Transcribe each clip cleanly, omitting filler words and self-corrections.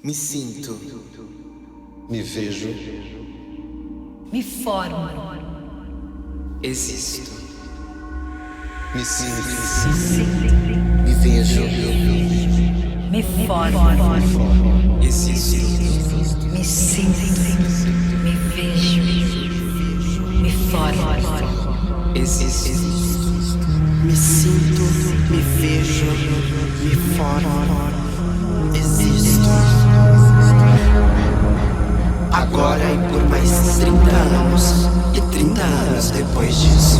Me sinto. Me vejo. Me formo. Existo. Me sinto. Me vejo. Me formo. Existo. Me sinto. Me vejo. Me formo. Existo. Me sinto, me vejo, me formo, existo. Agora e por mais 30 anos, e 30 anos depois disso.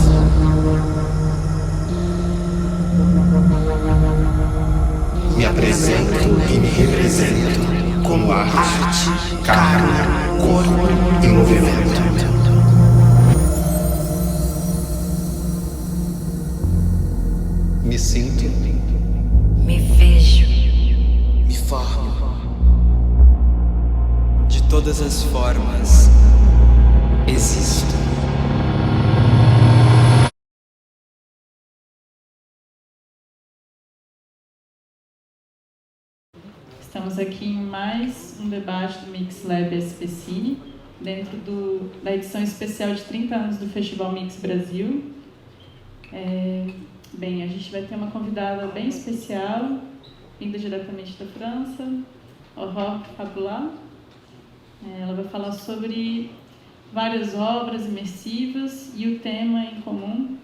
Me apresento e me represento como arte, carne, corpo e movimento. Me sinto. Me vejo. Me formo. De todas as formas, existo. Estamos aqui em mais um debate do Mix Lab SPCine, dentro da edição especial de 30 anos do Festival Mix Brasil. Bem, a gente vai ter uma convidada bem especial, vinda diretamente da França, Aurore Fabulat. Ela vai falar sobre várias obras imersivas e o tema em comum,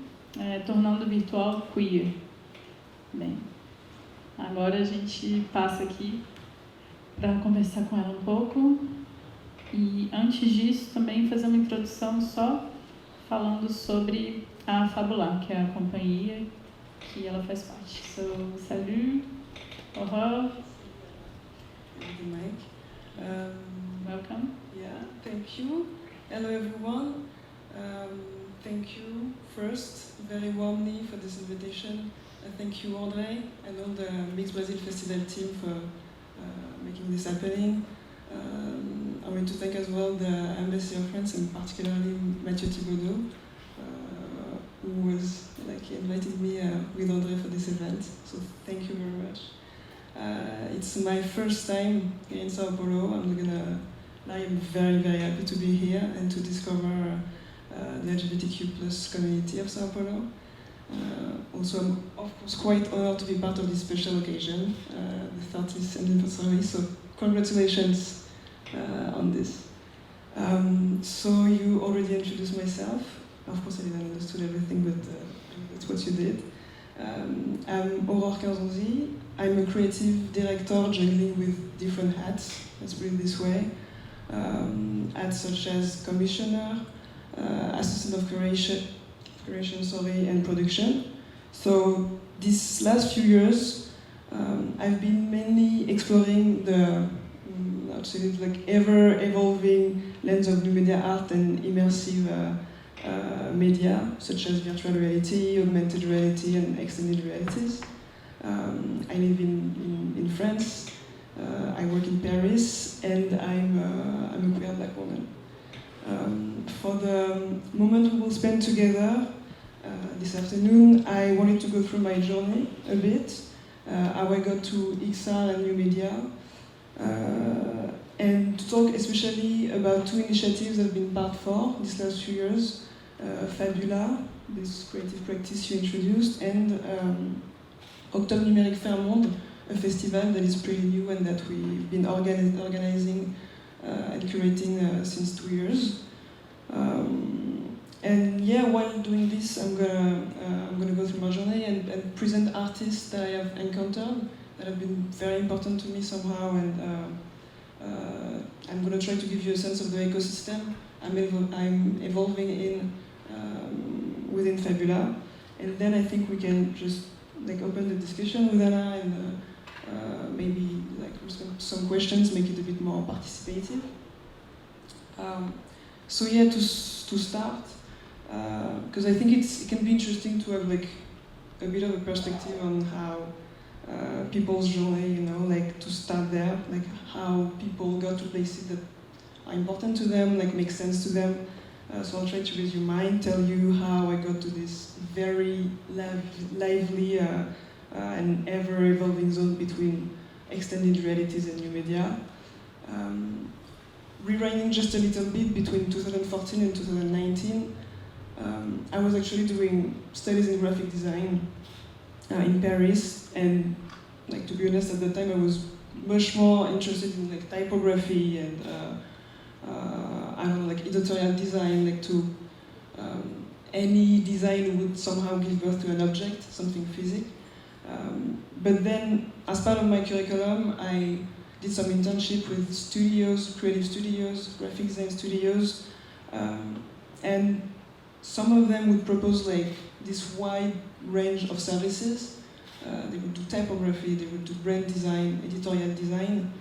Tornando virtual queer. Bem, agora a gente passa aqui para conversar com ela um pouco e, antes disso, também fazer uma introdução só falando sobre a Fabulat, que é a companhia que ela faz parte. So, salut, Aurore. Welcome. Yeah, thank you. Hello everyone. Thank you first very warmly for this invitation. Thank you André and all the Mix Brazil Festival team for making this happening. I want to thank as well the Embassy of France and particularly Mathieu Thibaudot, who was invited me with André for this event. So thank you very much. It's my first time here in Sao Paulo. I am very, very happy to be here and to discover the LGBTQ plus community of Sao Paulo. Also, I'm of course quite honored to be part of this special occasion, the 30th anniversary, so congratulations on this. So you already introduced myself. Of course I didn't understand everything, but that's what you did. I'm Aurore Quinzonzi. I'm a creative director juggling with different hats, let's put it this way. Hats such as commissioner, assistant of creation, and production. So these last few years, I've been mainly exploring the ever-evolving lens of new media art and immersive media, such as virtual reality, augmented reality, and extended realities. I live in France. I work in Paris, and I'm a queer black woman. For the moment we will spend together this afternoon, I wanted to go through my journey a bit, how I got to XR and new media, and to talk especially about two initiatives I've been part for these last few years, Fabula, this creative practice you introduced, and Octobre Numérique Fairmonde, a festival that is pretty new and that we've been organizing and curating since 2 years. And yeah, while doing this, I'm gonna go through my journey and present artists that I have encountered that have been very important to me somehow, and I'm gonna try to give you a sense of the ecosystem I'm evolving in within Fabula, and then I think we can just open the discussion with Anna and maybe respond to some questions, make it a bit more participative. So yeah, to start, because I think it can be interesting to have a bit of a perspective on how people's journey, to start there, how people got to places that are important to them, make sense to them. So I'll try to read your mind, tell you how I got to this very lively and ever-evolving zone between extended realities and new media. Rewinding just a little bit between 2014 and 2019, I was actually doing studies in graphic design in Paris, and like, to be honest, at the time I was much more interested in like typography and I don't know, like editorial design, like to any design would somehow give birth to an object, something physical. But then, as part of my curriculum, I did some internship with studios, creative studios, graphic design studios, and some of them would propose like this wide range of services. They would do typography, they would do brand design, editorial design.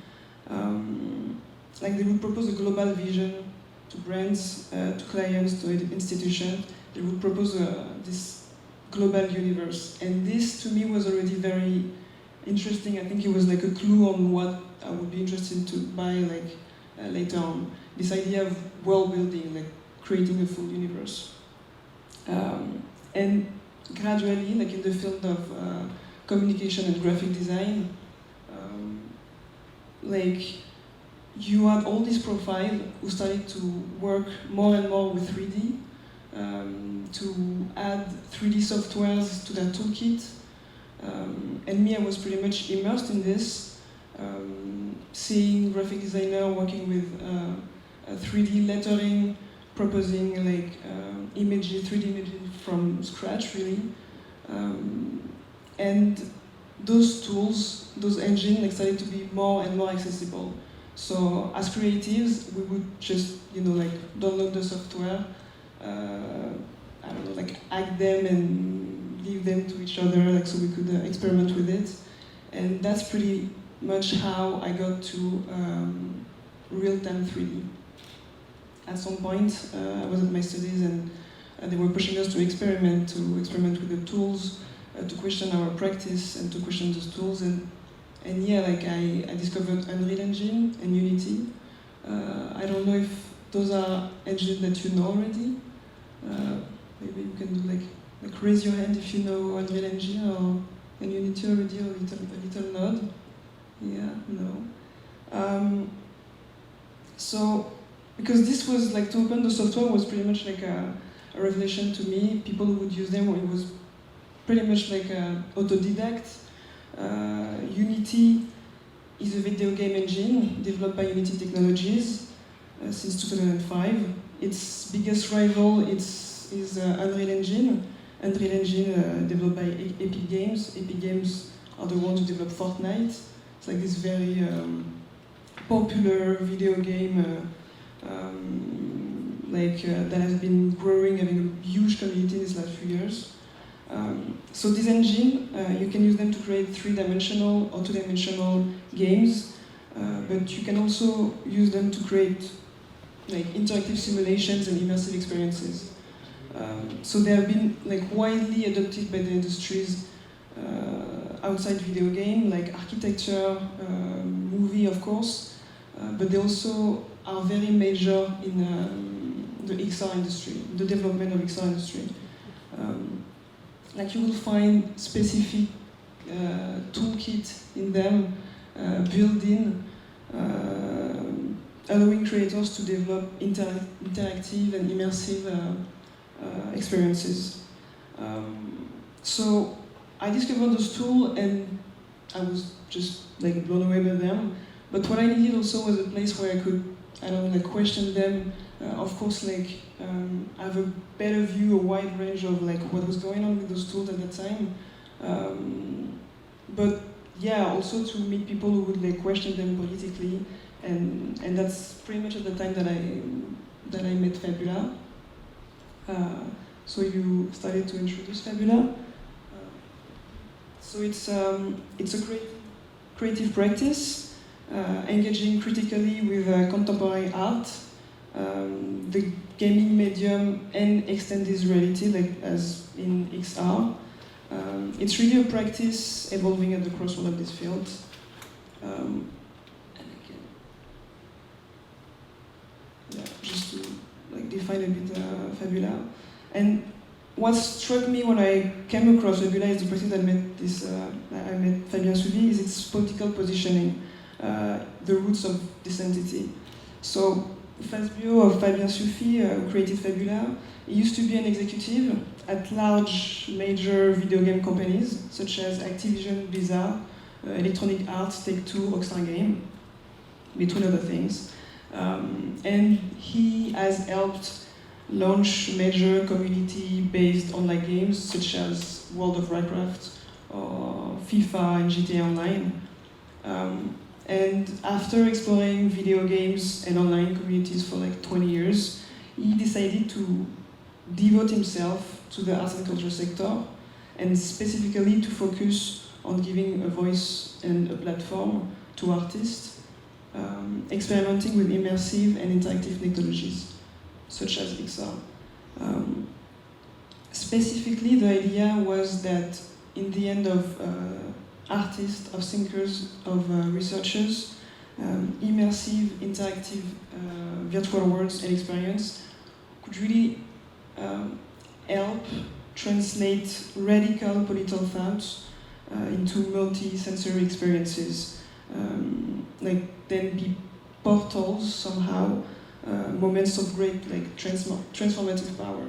Like they would propose a global vision to brands, to clients, to institutions. They would propose this global universe. And this to me was already very interesting. I think it was like a clue on what I would be interested to buy like later on. This idea of world building, like creating a full universe. And gradually, like in the field of communication and graphic design, like you had all these profiles who started to work more and more with 3D, to add 3D softwares to their toolkit. And me, I was pretty much immersed in this, seeing graphic designer working with 3D lettering, proposing like images, 3D images from scratch, really. And those tools, those engines, like, started to be more and more accessible. So as creatives, we would just, like download the software, I don't know, like hack them and give them to each other, like so we could experiment with it. And that's pretty much how I got to real-time 3D. At some point, I was at my studies and they were pushing us to experiment with the tools, to question our practice and to question those tools. And yeah, like I discovered Unreal Engine and Unity. I don't know if those are engines that you know already. Maybe you can do like raise your hand if you know Unreal Engine or and Unity already, or a little nod. Yeah, no. So because this was like, to open the software was pretty much like a revelation to me. People who would use them, it was pretty much like autodidact. Unity is a video game engine developed by Unity Technologies since 2005. Its biggest rival is Unreal Engine. Unreal Engine developed by Epic Games. Epic Games are the ones who developed Fortnite. It's like this very popular video game that has been growing, having a huge community in these last few years. So this engine, you can use them to create 3-dimensional or 2-dimensional games, but you can also use them to create like interactive simulations and immersive experiences. So they have been like widely adopted by the industries outside video game, like architecture, movie, of course, but they also are very major in the XR industry, the development of XR industry. Like you will find specific toolkit in them, built-in, allowing creators to develop interactive and immersive experiences. So I discovered those tools and I was just like blown away by them. But what I needed also was a place where I could, I don't know, like question them. Of course, like have a better view, a wide range of like what was going on with those tools at that time. But yeah, also to meet people who would like question them politically, and that's pretty much at the time that I met Fabula. So you started to introduce Fabula. So it's a creative practice, engaging critically with contemporary art, the gaming medium, and extended reality, like as in XR. It's really a practice evolving at the crossroad of this field. And again, yeah, just to like define a bit Fabula. And what struck me when I came across Fabula is the practice that I met Fabien Souvi, is its political positioning. the roots of this entity. So Fabien Sufi, who created Fabula, he used to be an executive at large major video game companies such as Activision, Blizzard, Electronic Arts, Take-Two, Rockstar Game, between other things. And he has helped launch major community-based online games such as World of Warcraft or FIFA and GTA Online. And after exploring video games and online communities for like 20 years, he decided to devote himself to the arts and culture sector, and specifically to focus on giving a voice and a platform to artists, experimenting with immersive and interactive technologies, such as XR. Specifically, the idea was that in the end of artists, of thinkers, of researchers, immersive, interactive virtual worlds and experience could really help translate radical political thoughts into multi-sensory experiences, like then be portals somehow, moments of great like transformative power.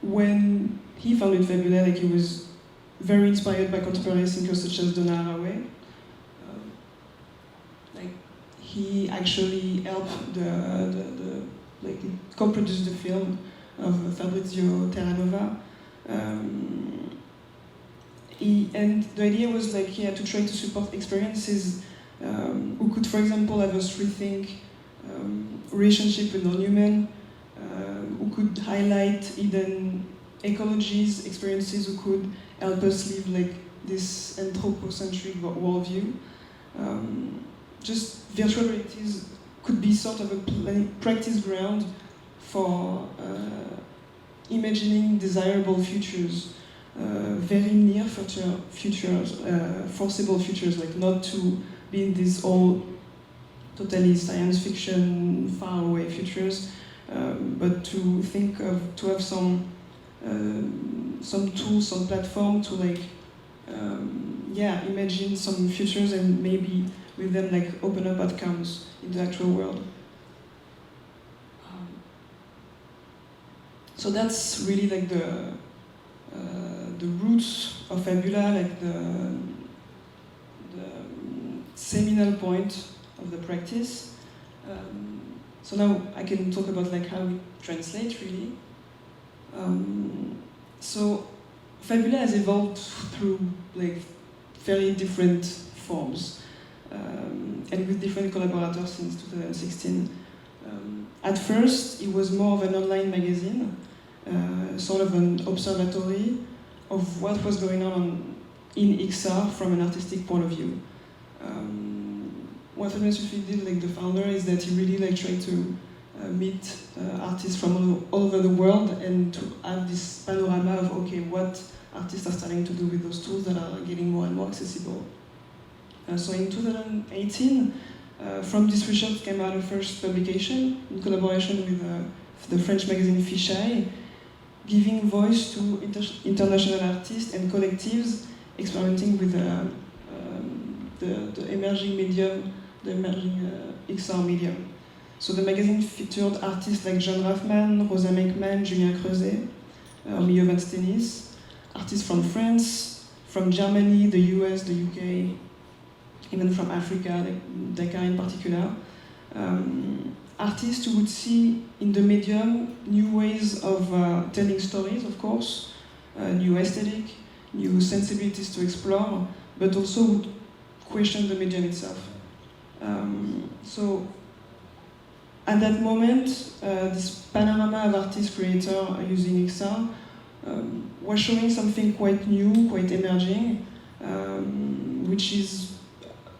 When he founded Fabula, like he was very inspired by contemporary thinkers such as Donna Haraway. Like he actually helped the co-produced the film of Fabrizio Terranova. And the idea was like he had to try to support experiences who could, for example, have us rethink relationship with non-human, who could highlight hidden ecologies, experiences who could help us live like this anthropocentric worldview. Just virtual realities could be sort of a practice ground for imagining desirable futures, very near futures, foreseeable futures, like not to be in these all totally science fiction, far away futures, but to think of, to have some tools, some platform to like, imagine some futures and maybe with them like open up outcomes in the actual world. So that's really like the roots of Fabula, like the seminal point of the practice. So now I can talk about like how we translate really. So Fabula has evolved through like very different forms and with different collaborators since 2016. At first, it was more of an online magazine, sort of an observatory of what was going on in XR from an artistic point of view. What Fabien Sufi did, like the founder, is that he really like tried to meet artists from all over the world and to have this panorama of, okay, what artists are starting to do with those tools that are getting more and more accessible. So in 2018, from this research came out a first publication in collaboration with the French magazine Fisheye, giving voice to international artists and collectives experimenting with the emerging medium, the emerging XR medium. So the magazine featured artists like John Raffman, Rosa Menkman, Julien Creuset, Milieu Van Stenis, artists from France, from Germany, the US, the UK, even from Africa, like Dakar in particular. Artists who would see in the medium new ways of telling stories, of course, new aesthetic, new sensibilities to explore, but also would question the medium itself. So at that moment, this panorama of artist creator using XR was showing something quite new, quite emerging, which is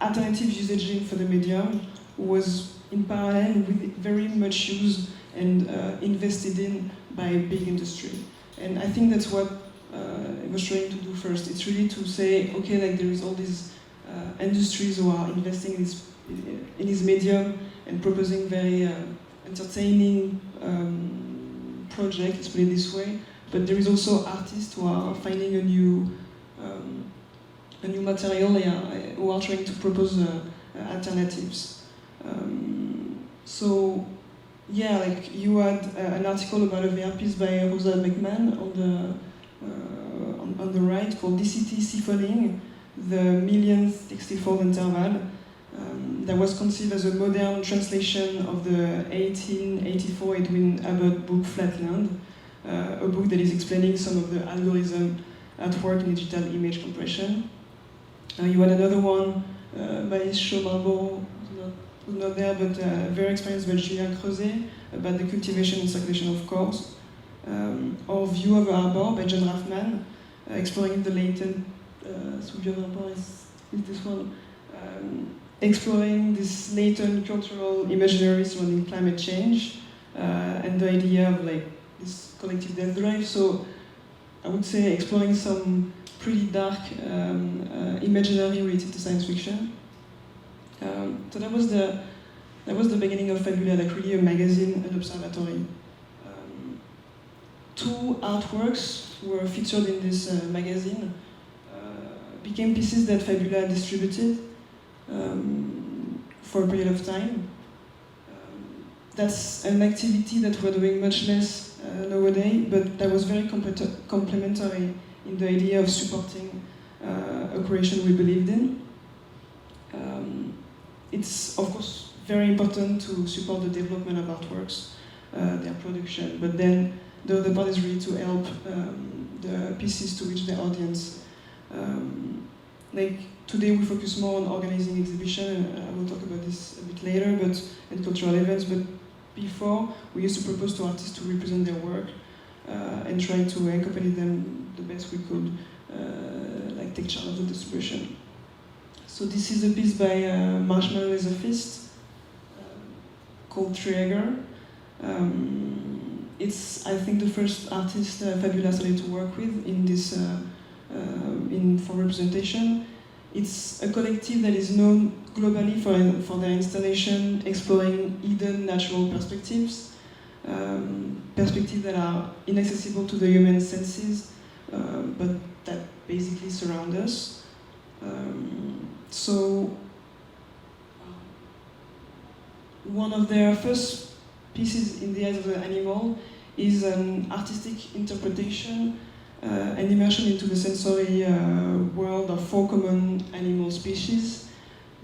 alternative usaging for the medium, was in parallel with very much used and invested in by big industry. And I think that's what I was trying to do first. It's really to say, okay, like there is all these industries who are investing in this medium and proposing very entertaining projects, let's put it this way. But there is also artists who are finding a new a new material, who are trying to propose alternatives. So, yeah, like you had an article about a VR piece by Rosa Beckman on the right called DCT Siphoning, the millionth 64th interval. That was conceived as a modern translation of the 1884 Edwin Abbott book Flatland, a book that is explaining some of the algorithm at work in digital image compression. You had another one by Chaumarbon, who's not there, but very experienced by Julien Creuset, about the cultivation and circulation of cores. Or View of a Harbor by John Raffman, exploring the latent, View of a Harbor is this one, exploring this latent cultural imaginary surrounding climate change and the idea of like this collective death drive. So I would say exploring some pretty dark imaginary related to science fiction. So that was the beginning of Fabula, like really a magazine, an observatory. Two artworks were featured in this magazine, became pieces that Fabula distributed for a period of time. That's an activity that we're doing much less nowadays, but that was very complementary in the idea of supporting a creation we believed in. It's, of course, very important to support the development of artworks, their production, but then the other part is really to help the pieces to reach their audience. Like today we focus more on organizing exhibition, and I will talk about this a bit later, and cultural events, but before we used to propose to artists to represent their work and try to accompany them the best we could, like take charge of the distribution. So this is a piece by Marshmallow as a Fist called Trigger. It's, I think, the first artist Fabula started to work with in this for representation. It's a collective that is known globally for their installation exploring hidden natural perspectives, perspectives that are inaccessible to the human senses, but that basically surround us. So one of their first pieces, In the Eyes of the Animal, is an artistic interpretation, an immersion into the sensory world of 4 common animal species: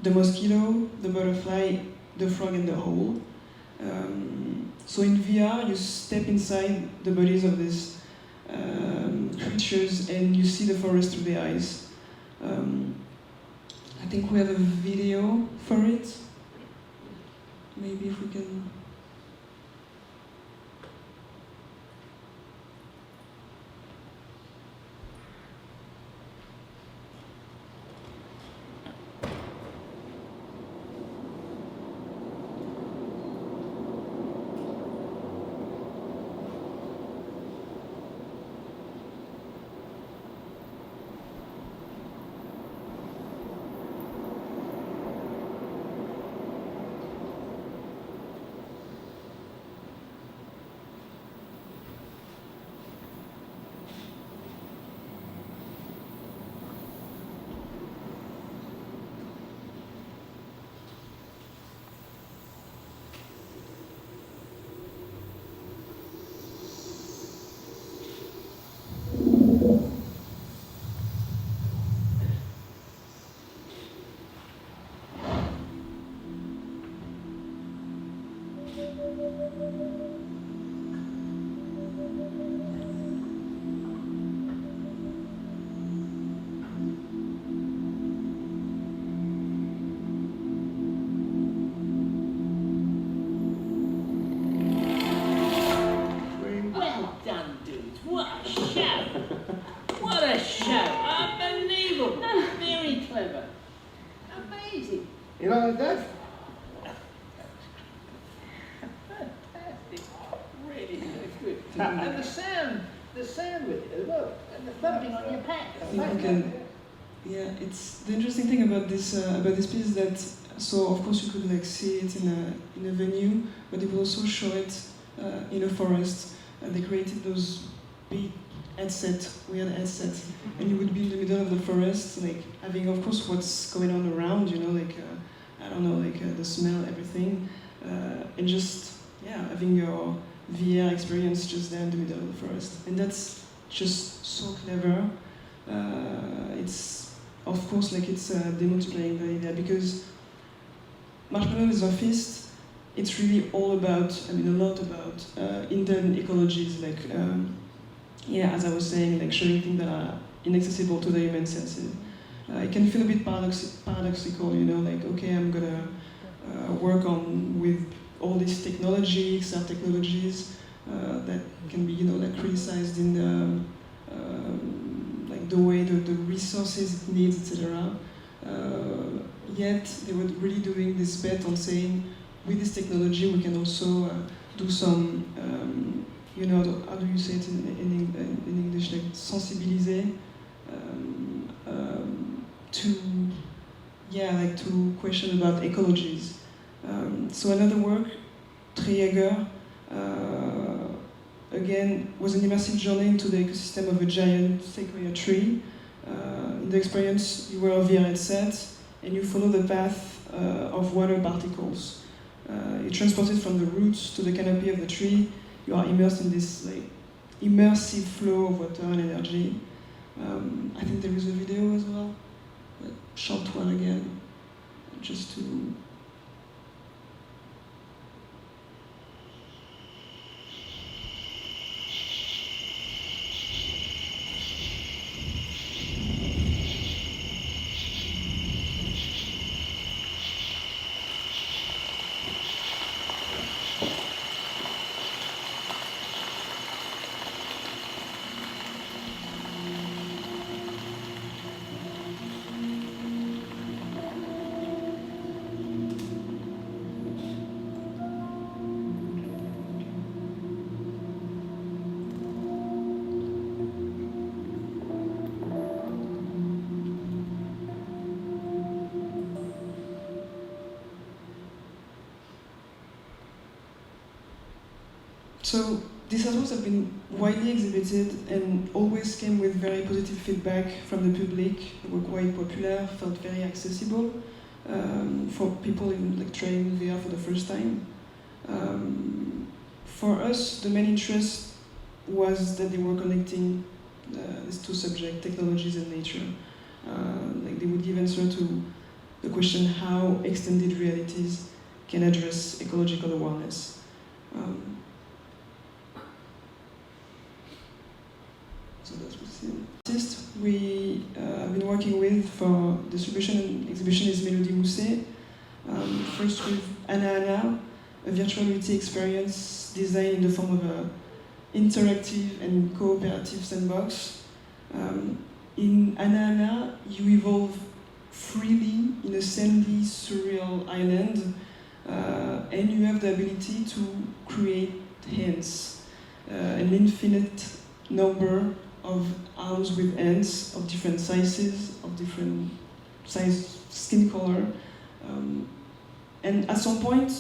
the mosquito, the butterfly, the frog, and the hole. So in VR, you step inside the bodies of these creatures and you see the forest through their eyes. I think we have a video for it. Maybe if we can... You know that? Fantastic. Really good. And the sound with it as well. And the thumping on your pack. Yeah, it's the interesting thing about this piece is that, so of course you could like see it in a venue, but they would also show it in a forest. And they created those big headset, weird headset, and you would be in the middle of the forest, like having, of course, what's going on around, you know, like I don't know, like the smell, everything, and just having your VR experience just there in the middle of the forest, and that's just so clever. It's of course like it's demonstrating the idea because Marshmallow is Office. It's really all about, I mean, a lot about hidden ecologies, like as I was saying, like showing things that are inaccessible to the human senses. It can feel a bit paradoxical, you know, like okay, I'm gonna work on with all these technologies, technologies that can be, you know, like criticized in the like the way the resources it needs, etc. Yet they were really doing this bet on saying, with this technology we can also do some, you know, how do you say it in English, like sensibiliser, to question about ecologies. So another work, Triager, again, was an immersive journey into the ecosystem of a giant sequoia tree. In the experience, you wear a VR headset and you follow the path of water particles. You're transported from the roots to the canopy of the tree. You are immersed in this like immersive flow of water and energy. I think there is a video as well, a short one again, just to. So these artworks have been widely exhibited and always came with very positive feedback from the public. They were quite popular, felt very accessible for people in like trying VR for the first time. For us, the main interest was that they were connecting these two subjects, technologies and nature. Like they would give answer to the question how extended realities can address ecological awareness. So that's what's the artist we have been working with for distribution and exhibition is Mélodie Mousset. First with Anna, a virtual reality experience designed in the form of an interactive and cooperative sandbox. In Anna, you evolve freely in a sandy, surreal island, and you have the ability to create hands, an infinite number of arms with hands of different sizes, of different size, skin color. And at some point,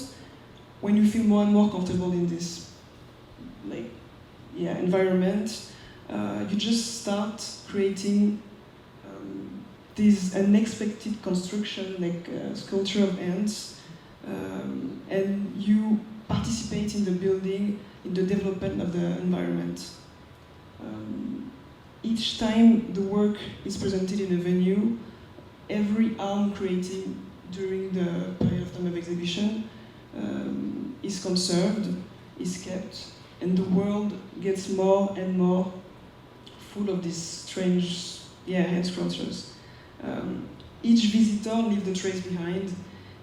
when you feel more and more comfortable in this environment, you just start creating this unexpected construction, like a sculpture of ants, and you participate in the building, in the development of the environment. Each time the work is presented in a venue, every arm created during the period of time of exhibition is conserved, is kept, and the world gets more and more full of these strange hand sculptures. Each visitor leaves a trace behind,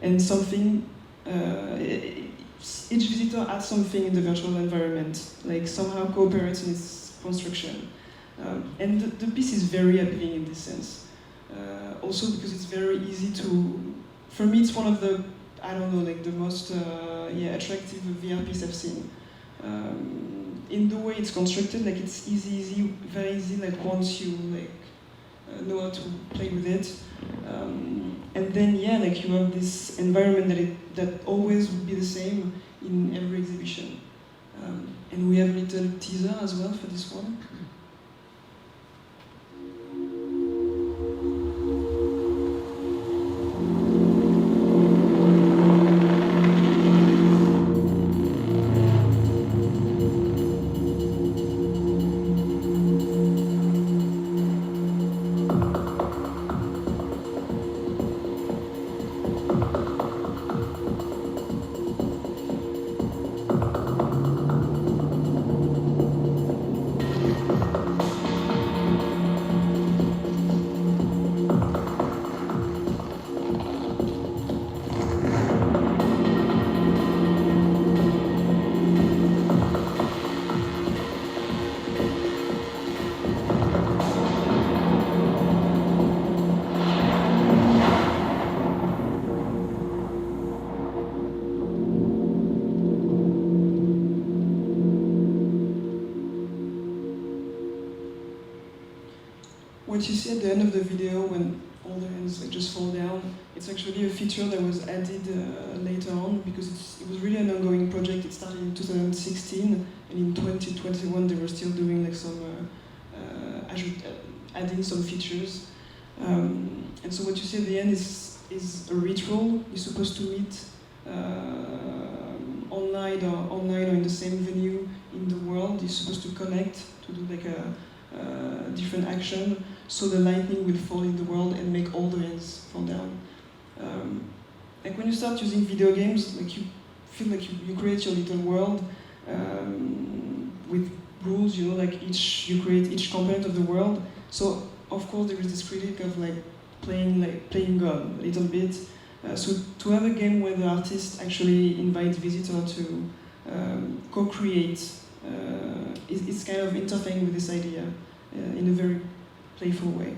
and something. Each visitor adds something in the virtual environment, like somehow cooperates in its construction. And the piece is very appealing in this sense. Also because it's very easy to. For me, it's one of the, I don't know, like the most attractive VR piece I've seen. In the way it's constructed, like it's easy, very easy. Like once you know how to play with it, and then like you have this environment that always would be the same in every exhibition. And we have a little teaser as well for this one. what you see at the end of the video when all the hands just fall down, it's actually a feature that was added later on because it was really an ongoing project. It started in 2016, and in 2021 they were still doing like some adding some features. And so what you see at the end is a ritual. You're supposed to meet online or in the same venue in the world. You're supposed to connect to do like a different action, so the lightning will fall in the world and make all the hands fall down. Like when you start using video games, like you feel like you create your little world with rules, you know, like you create each component of the world. So of course there is this critique of like playing God a little bit. So to have a game where the artist actually invites visitors to co-create, it's kind of interfering with this idea in a very playful way.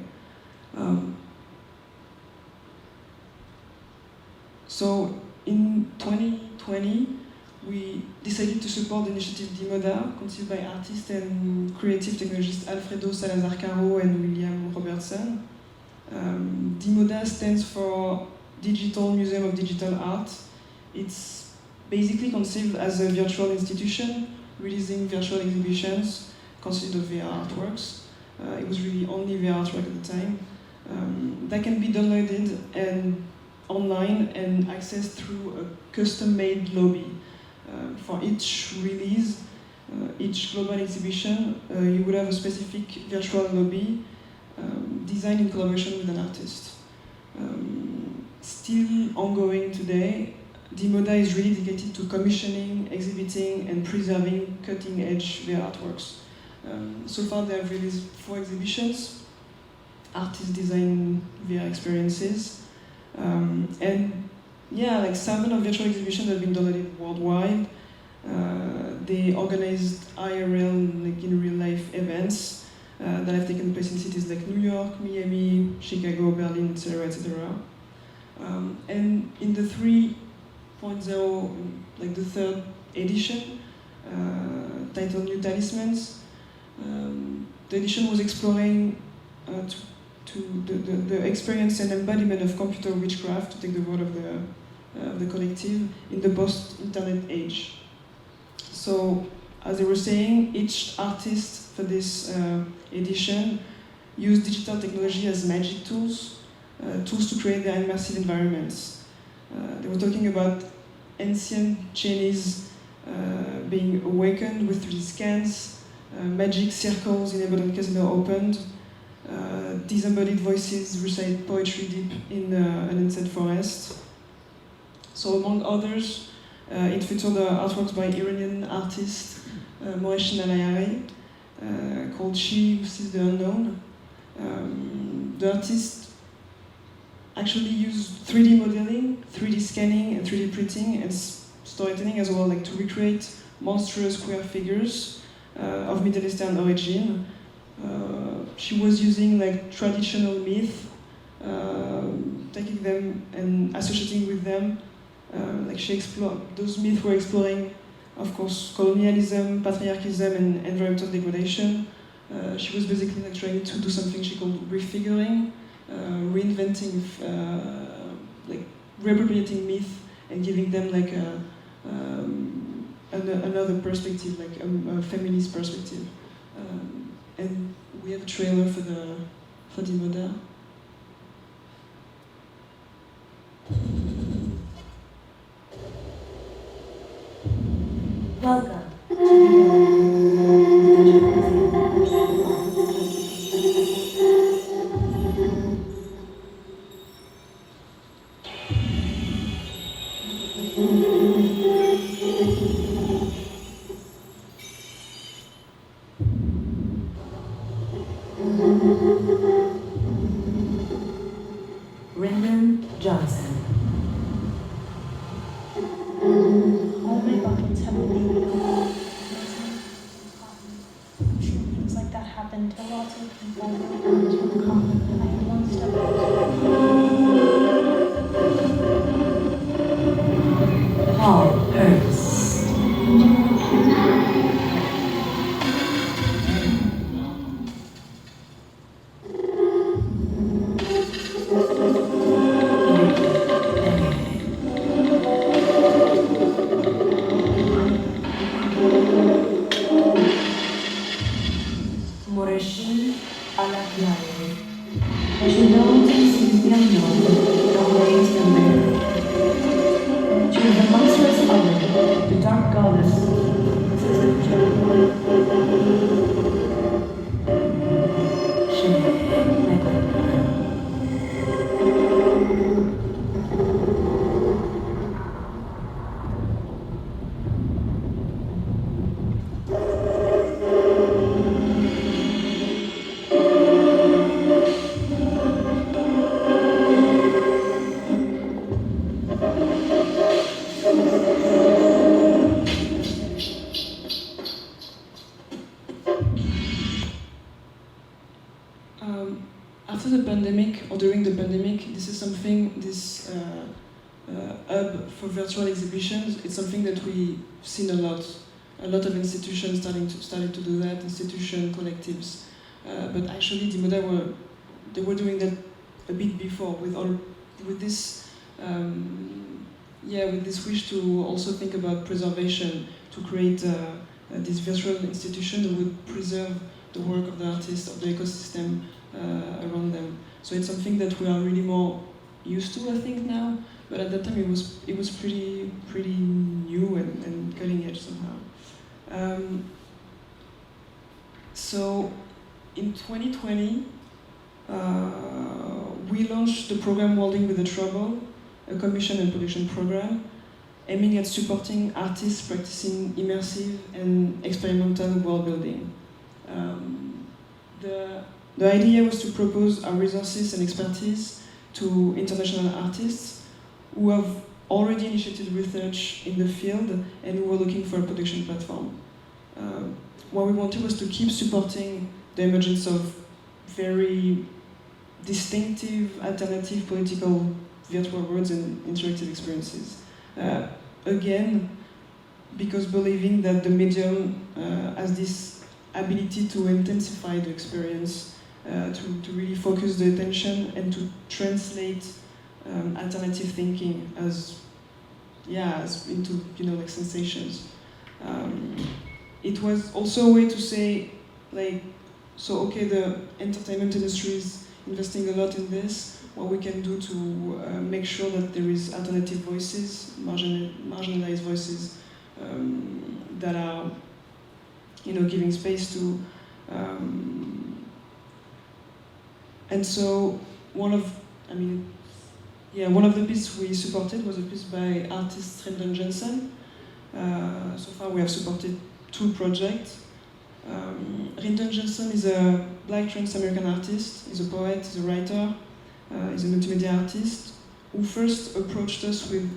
So in 2020, we decided to support the initiative DIMODA, conceived by artist and creative technologist Alfredo Salazar-Caro and William Robertson. DIMODA stands for Digital Museum of Digital Art. It's basically conceived as a virtual institution, releasing virtual exhibitions consisting of VR artworks. It was really only VR artwork at the time. That can be downloaded and online and accessed through a custom-made lobby. For each release, each global exhibition, you would have a specific virtual lobby designed in collaboration with an artist. Still ongoing today, DIMODA is really dedicated to commissioning, exhibiting, and preserving cutting-edge VR artworks. So far, they have released 4 exhibitions, artist-designed VR experiences, and yeah, like 7 of virtual exhibitions have been downloaded worldwide. They organized IRL, like in real-life events that have taken place in cities like New York, Miami, Chicago, Berlin, etc., etc. And in the 3.0, like the 3rd edition, titled New Talismans, the edition was exploring the experience and embodiment of computer witchcraft, to take the word of the collective, in the post-internet age. So, as they were saying, each artist for this edition used digital technology as magic tools to create their immersive environments. They were talking about ancient Chinese being awakened with 3D scans, magic circles in Abbot and Casino opened, disembodied voices recite poetry deep in an ancient forest. So among others, it featured artworks by Iranian artist Moesh Nalayari called She Who Sees the Unknown. The artist actually used 3D modeling, 3D scanning, and 3D printing, and storytelling as well, like to recreate monstrous queer figures of Middle Eastern origin. She was using like traditional myth, taking them and associating with them. Like she explored, those myths were exploring, of course, colonialism, patriarchism, and environmental degradation. She was basically like trying to do something she called refiguring, reinventing, like reappropriating myth and giving them like another perspective, like a feminist perspective. And we have a trailer for DIMODA. Welcome to DIMODA. Lyndon Johnson. All my buckets have been things like that happen to lots of people. I had one step. Paul Hurst. hub for virtual exhibitions. It's something that we've seen a lot. A lot of institutions started to do that, institution collectives. But actually, the model they were doing that a bit before with this wish to also think about preservation, to create this virtual institution that would preserve the work of the artist, of the ecosystem around them. So it's something that we are really more used to, I think, now. But at that time, it was pretty new and cutting edge somehow. So in 2020, we launched the program Worlding with the Trouble, a commission and production program aiming at supporting artists practicing immersive and experimental world building. The idea was to propose our resources and expertise to international artists who have already initiated research in the field and who were looking for a production platform. What we wanted was to keep supporting the emergence of very distinctive, alternative political virtual worlds and interactive experiences. Again, because believing that the medium has this ability to intensify the experience, to really focus the attention and to translate alternative thinking as into like sensations. It was also a way to say the entertainment industry is investing a lot in this. What we can do to make sure that there is alternative voices, marginalized voices that are giving space to. And so one of the pieces we supported was a piece by artist Rendon Jensen. So far we have supported 2 projects. Rendon Jensen is a black trans-American artist, he's a poet, he's a writer, he's a multimedia artist, who first approached us with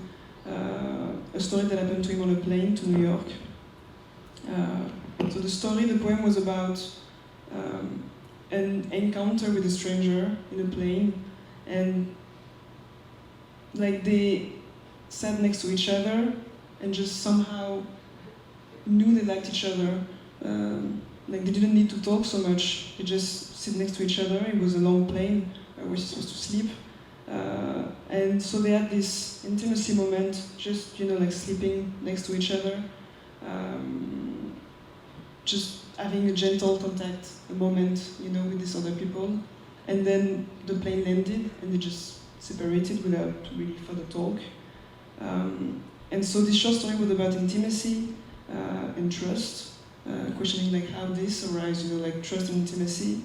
a story that happened to him on a plane to New York. So the poem was about an encounter with a stranger in a plane, and they sat next to each other and just somehow knew they liked each other. They didn't need to talk so much, they just sit next to each other. It was a long plane where we were supposed to sleep. And so they had this intimacy moment, just sleeping next to each other, just having a gentle contact, a moment, with these other people. And then the plane landed, and they just separated without really further talk. And so this short story was about intimacy and trust, questioning how this arises, trust and intimacy.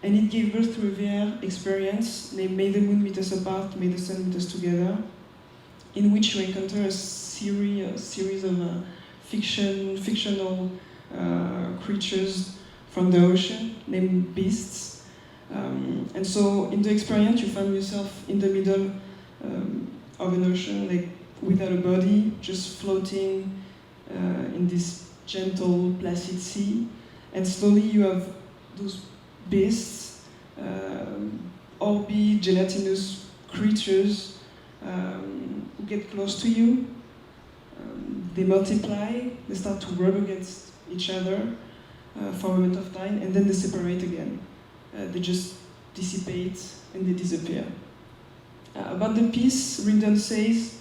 And it gave birth to a VR experience named May the Moon Meet Us Apart, May the Sun Meet Us Together, in which you encounter a series of fictional creatures from the ocean named beasts. And so in the experience you find yourself in the middle of an ocean, without a body, just floating in this gentle, placid sea. And slowly you have those beasts, orby, gelatinous creatures who get close to you. They multiply, they start to rub against each other for a moment of time, and then they separate again. They just dissipate and they disappear. About the piece, Rendon says,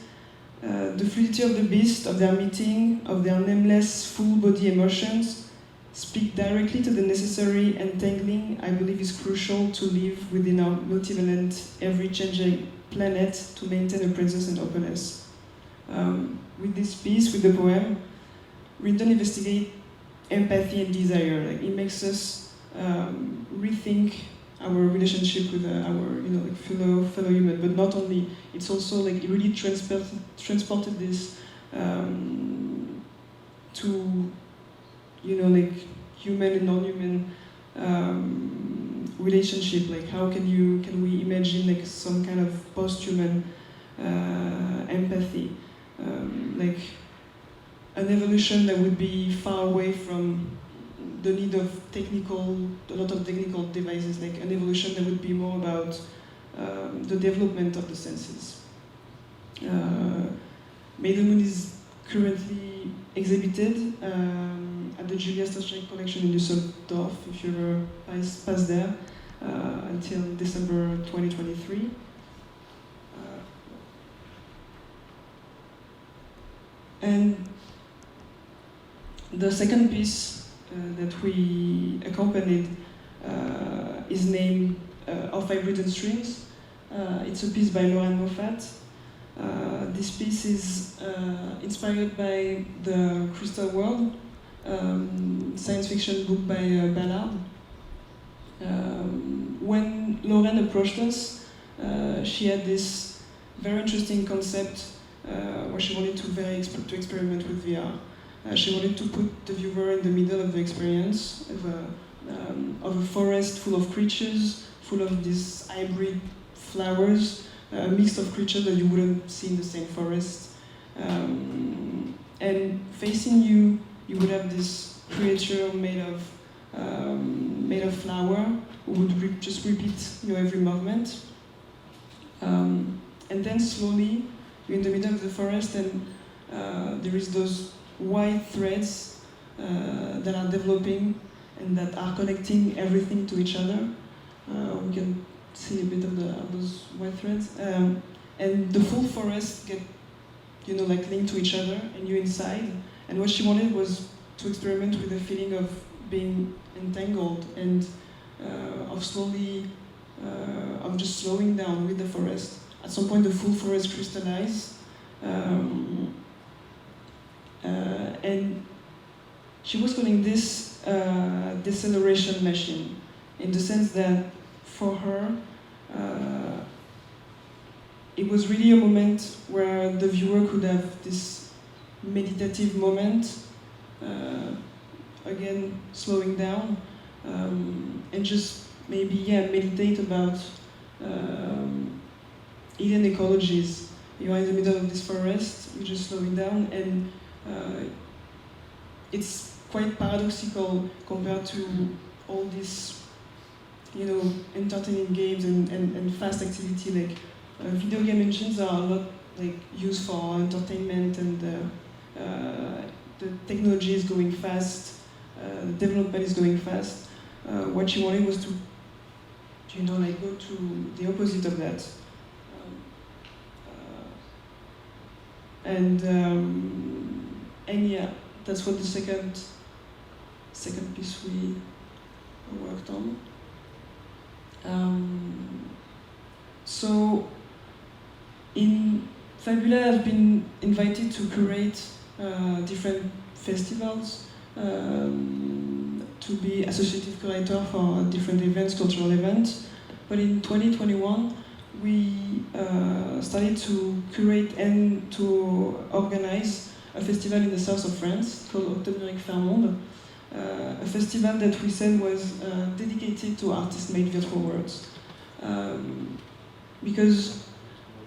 the fluidity of the beast, of their meeting, of their nameless full-body emotions, speak directly to the necessary entangling I believe is crucial to live within our multivalent, ever-changing planet to maintain a presence and openness. With this piece, with the poem, Rendon investigates empathy and desire. It makes us rethink our relationship with our fellow human. But not only, it's also it really transported this to human and non-human relationship. How can we imagine some kind of post-human empathy, an evolution that would be far away from the need of a lot of technical devices, an evolution that would be more about the development of the senses. May the Moon is currently exhibited at the Julia Stationery Collection in Düsseldorf, if you ever pass there, until December 2023. And the second piece that we accompanied is named Of Hybrid and Strings. It's a piece by Lauren Moffat. This piece is inspired by the Crystal World, science fiction book by Ballard. When Lauren approached us, she had this very interesting concept where she wanted to experiment with VR. She wanted to put the viewer in the middle of the experience of a forest full of creatures, full of these hybrid flowers, a mix of creatures that you wouldn't see in the same forest. And facing you, you would have this creature made of flower who would just repeat your every movement. And then slowly, you're in the middle of the forest, and there is those white threads that are developing and that are connecting everything to each other. We can see a bit of those white threads, and the full forest get, linked to each other, and you're inside. And what she wanted was to experiment with the feeling of being entangled and of just slowing down with the forest. At some point, the full forest crystallized, and she was calling this deceleration machine, in the sense that for her, it was really a moment where the viewer could have this meditative moment, again, slowing down, and just maybe, meditate about hidden ecologies. You are in the middle of this forest, you're just slowing down, and it's quite paradoxical compared to all these, entertaining games and fast activity. Like video game engines are a lot used for entertainment, and the technology is going fast, the development is going fast. What she wanted was to, go to the opposite of that. And yeah, that's what the second piece we worked on. So in Fabula, I've been invited to curate different festivals, to be associative curator for different events, cultural events. But in 2021, we started to curate and to organize a festival in the south of France called Octobre Fairmonde, a festival that we said was dedicated to artist-made virtual worlds. Because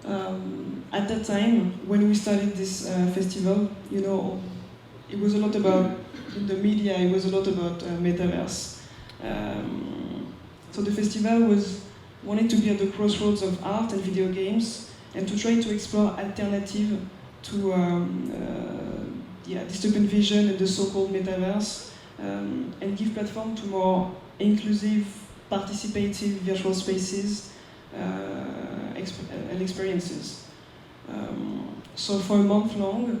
at that time, when we started this festival, it was a lot about, in the media, it was a lot about metaverse. So the festival wanted to be at the crossroads of art and video games, and to try to explore alternative to dystopian vision and the so-called metaverse, and give platform to more inclusive, participative virtual spaces and experiences. So for a month long,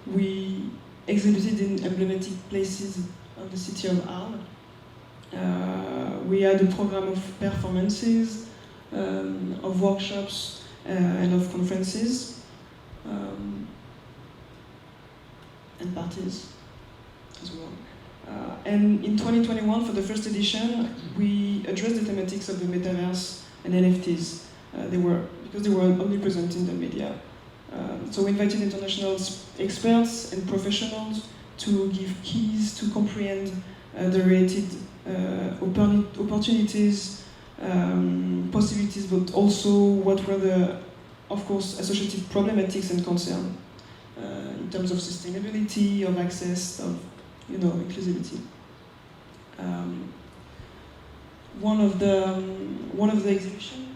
we exhibited in emblematic places of the city of Arles. We had a program of performances, of workshops, and of conferences, and parties as well. And in 2021, for the first edition, we addressed the thematics of the metaverse and NFTs. Because they were omnipresent in the media. So we invited international experts and professionals to give keys to comprehend the related opportunities, possibilities, but also what were the, of course, associated problematics and concerns in terms of sustainability, of access, of inclusivity. One of the exhibitions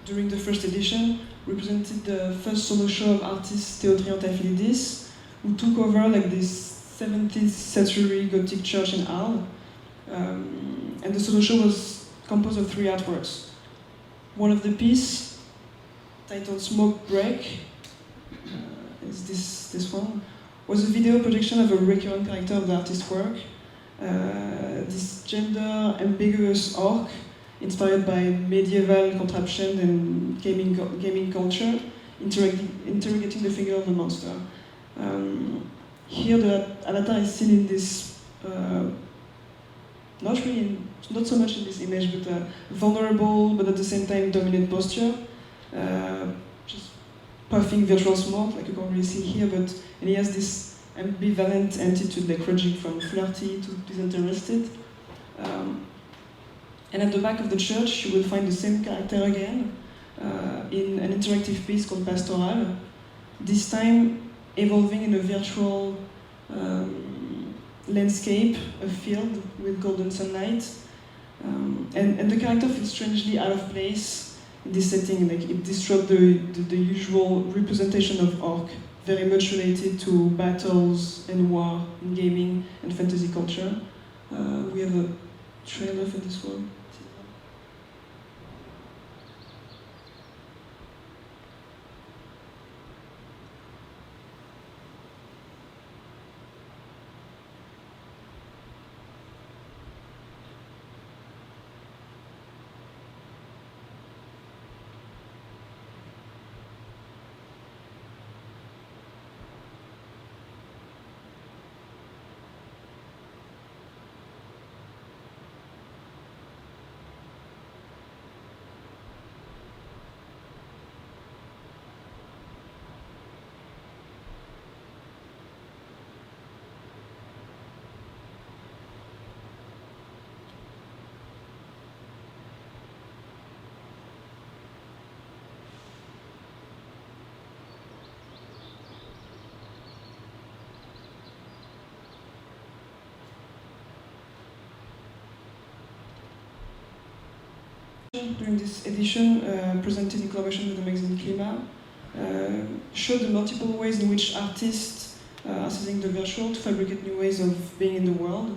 during the first edition, represented the first solo show of artist Triantafilidis, who took over like this 17th century Gothic church in Arles. And the solo show was composed of 3 artworks. One of the pieces, titled Smoke Break, is this one, was a video projection of a recurrent character of the artist's work. This gender ambiguous orc, inspired by medieval contraption and gaming culture, interrogating the figure of the monster. Here the avatar is seen in this, not so much in this image, but vulnerable, but at the same time dominant posture, just puffing virtual smoke, like you can't really see here, and he has this ambivalent attitude, like ranging from flirty to disinterested. And at the back of the church, you will find the same character again in an interactive piece called Pastoral, this time evolving in a virtual landscape, a field with golden sunlight. And the character feels strangely out of place in this setting, like it disrupts the usual representation of orc, very much related to battles and war in gaming and fantasy culture. We have a trailer for this one. During this edition, presented in collaboration with the magazine Climat, showed the multiple ways in which artists are using the virtual to fabricate new ways of being in the world.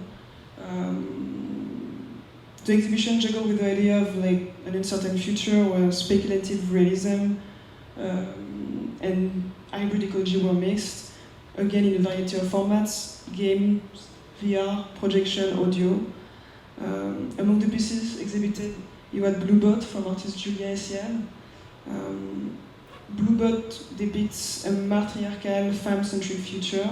The exhibition juggled with the idea of like an uncertain future where speculative realism and hybrid ecology were mixed, again in a variety of formats, games, VR, projection, audio. Among the pieces exhibited, you had Bluebot from artist Julia Essian. Bluebot depicts a matriarchal, femme-centric future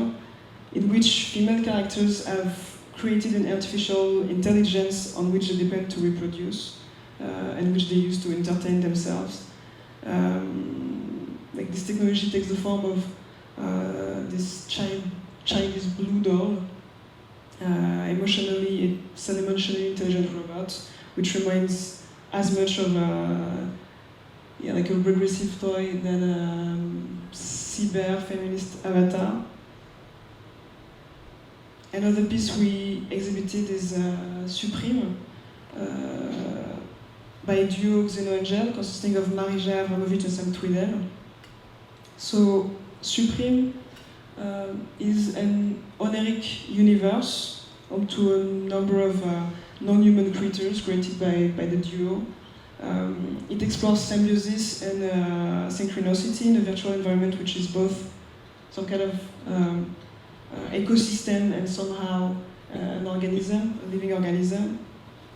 in which female characters have created an artificial intelligence on which they depend to reproduce and which they use to entertain themselves. Like this technology takes the form of this childish blue doll, emotionally intelligent robot, which reminds as much of like a regressive toy than a cyber-feminist avatar. Another piece we exhibited is Supreme, by a duo Xeno Angel consisting of Marija Abramovic and Sam Tweedle. So Supreme is an oniric universe home to a number of non-human creatures created by the duo. It explores symbiosis and synchronicity in a virtual environment which is both some kind of ecosystem and somehow an organism, a living organism.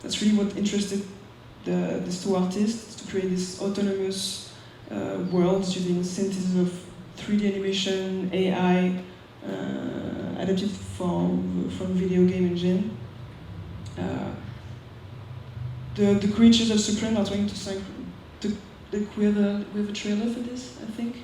That's really what interested these two artists, to create these autonomous worlds using synthesis of 3D animation, AI, adapted from video game engine. The creatures of Supreme are trying to synchronize. We have a trailer for this, I think.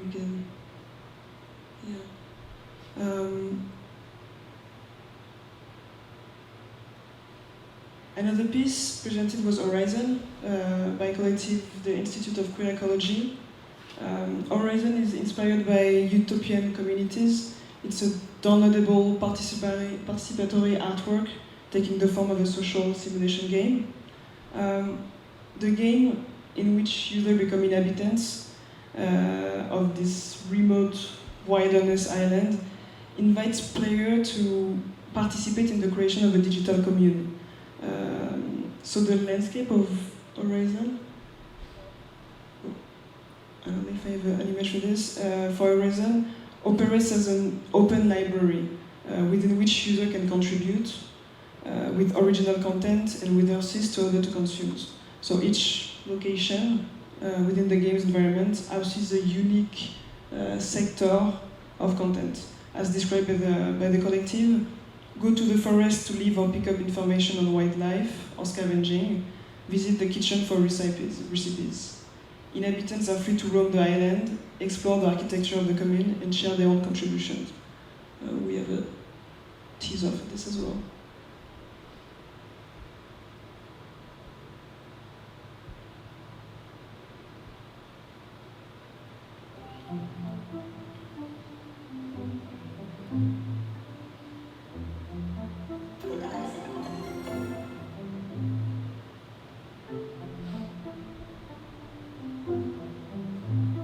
begin. Yeah. Another piece presented was Horizon by collective the Institute of Queer Ecology. Horizon is inspired by utopian communities. It's a downloadable participatory artwork taking the form of a social simulation game. The game, in which users become inhabitants of this remote wilderness island, invites players to participate in the creation of a digital commune. So the landscape of Horizon, I don't know if I have an image for this, for Horizon, operates as an open library within which users can contribute with original content and with resources to order to consume. So each location within the game's environment houses a unique sector of content. As described by the collective, go to the forest to live or pick up information on wildlife or scavenging, visit the kitchen for recipes. Inhabitants are free to roam the island, explore the architecture of the commune, and share their own contributions. We have a teaser for this as well.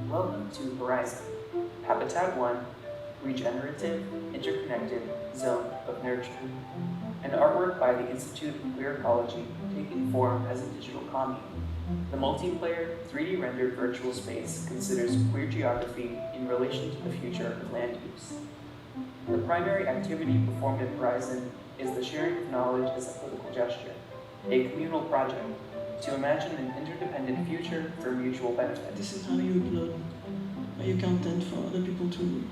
Welcome to Horizon, Habitat 1, Regenerative, Interconnected Zone of Nurture, an artwork by the Institute of Queer Ecology taking form as a digital commune. The multiplayer, 3D rendered virtual space considers queer geography in relation to the future of land use. The primary activity performed in Horizon is the sharing of knowledge as a political gesture, a communal project to imagine an interdependent future for mutual benefit. This is how you upload your content for other people to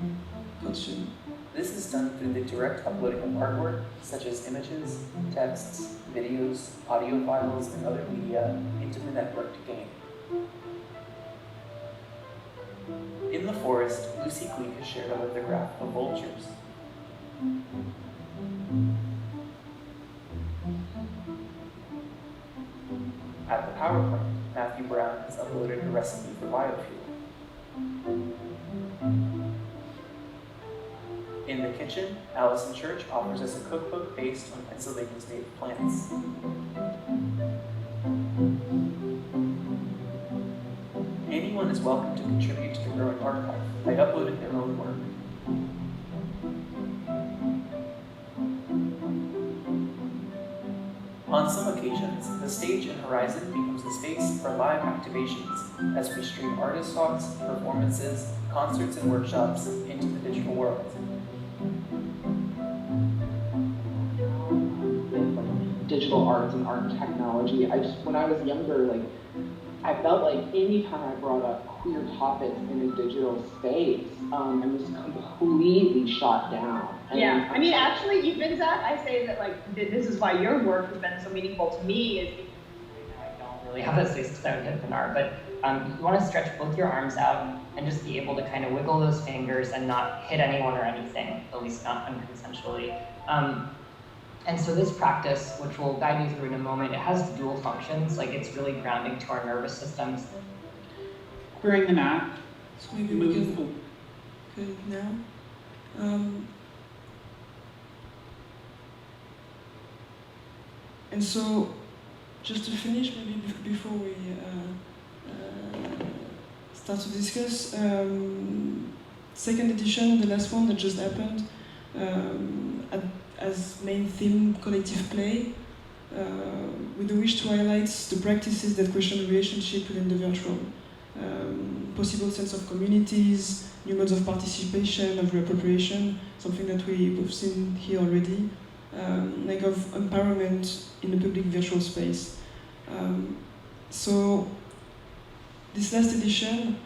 consume. This is done through the direct uploading of artwork, such as images, texts, videos, audio files, and other media into the networked game. In the forest, Lucy Gleek has shared a lithograph of vultures. At the power plant, Matthew Brown has uploaded a recipe for biofuel. In the kitchen, Allison Church offers us a cookbook based on Pennsylvania's native plants. Anyone is welcome to contribute to the growing archive by uploading their own work. On some occasions, the stage in Horizon becomes the space for live activations as we stream artist talks, performances, concerts, and workshops into the digital world. Digital arts and art technology. When I was younger, I felt like anytime I brought up queer topics in a digital space, I was completely shot down. Yeah, I mean, actually, you've been Zach. I say that this is why your work has been so meaningful to me. Is I don't really have that space because I haven't hit an art, but you want to stretch both your arms out and just be able to kind of wiggle those fingers and not hit anyone or anything, at least not unconsensually. And so this practice, which we'll guide you through in a moment, it has dual functions. It's really grounding to our nervous systems. Querying the map. So maybe we can go now. And so, just to finish, maybe before we start to discuss, second edition, the last one that just happened, as main theme collective play, with the wish to highlight the practices that question relationship within the virtual, possible sense of communities, new modes of participation, of reappropriation, something that we've seen here already, of empowerment in the public virtual space. So this last edition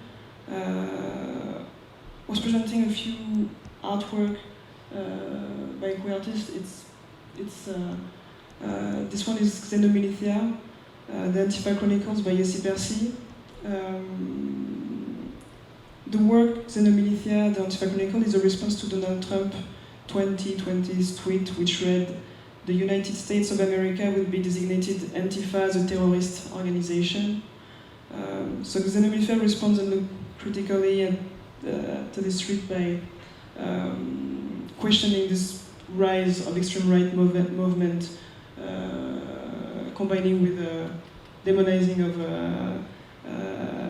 was presenting a few artwork by queer artists. This one is Xenomilithia, The Antifa Chronicles by Yessi Percy. the work Xenomilitia, the Antifa Chronicle, is a response to Donald Trump 2020's tweet, which read, "The United States of America will be designated Antifa as a terrorist organization." So Xenomilitia responds and look critically to this tweet by questioning this rise of extreme right movement, combining with the demonizing of